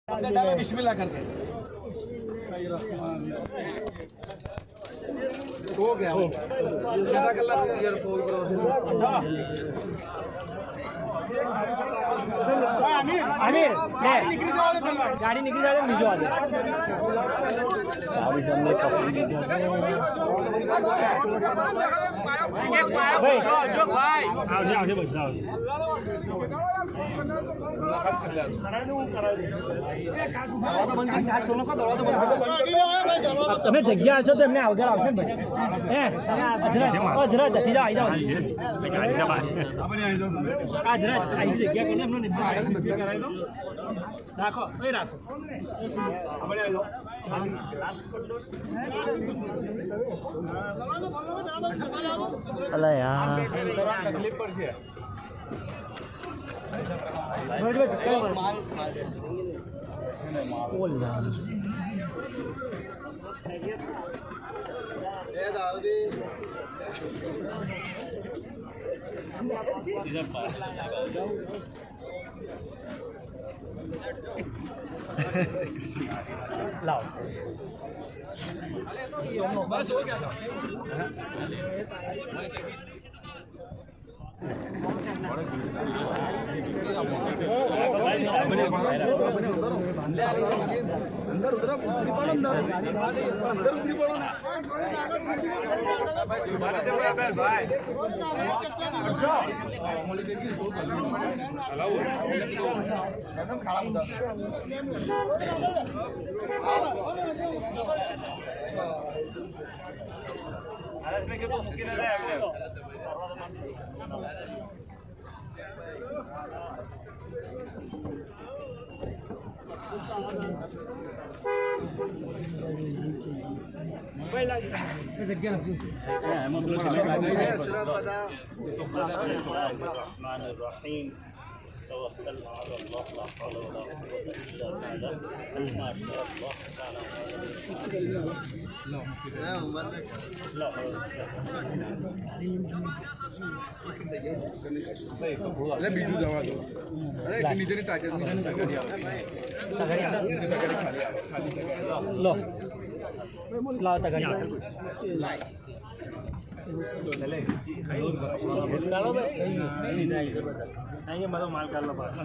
बिस्मिल्लाह कर से हो गया ज्यादा कलर यार फोन करो आमिर गाड़ी निकली जाए बीजो आ जाए अभी सामने भाई जो भाई आओ जे बस आओ તમે જગ્યા છો તો એમને આવગર આવશે ને ભાઈ અજરાજ જતી જાઓ આવી જાઓ અજરાજ આવી જગ્યા કોને એમનો નિર્ણય કરાવી દો રાખો ભાઈ રાખો અલા યાર તકલીફ પડશે लाओ बस हो गया था अंदर उधर उतरी पड़ो अंदर उतरी पड़ो ना भाई توكلنا على الله لا حول ولا قوة إلا بالله ما شاء الله تعالى अरे बीजू दवा दो अरे नीचे नहीं ताकत लो लाओ तक नहीं मतलब माल कर लो बात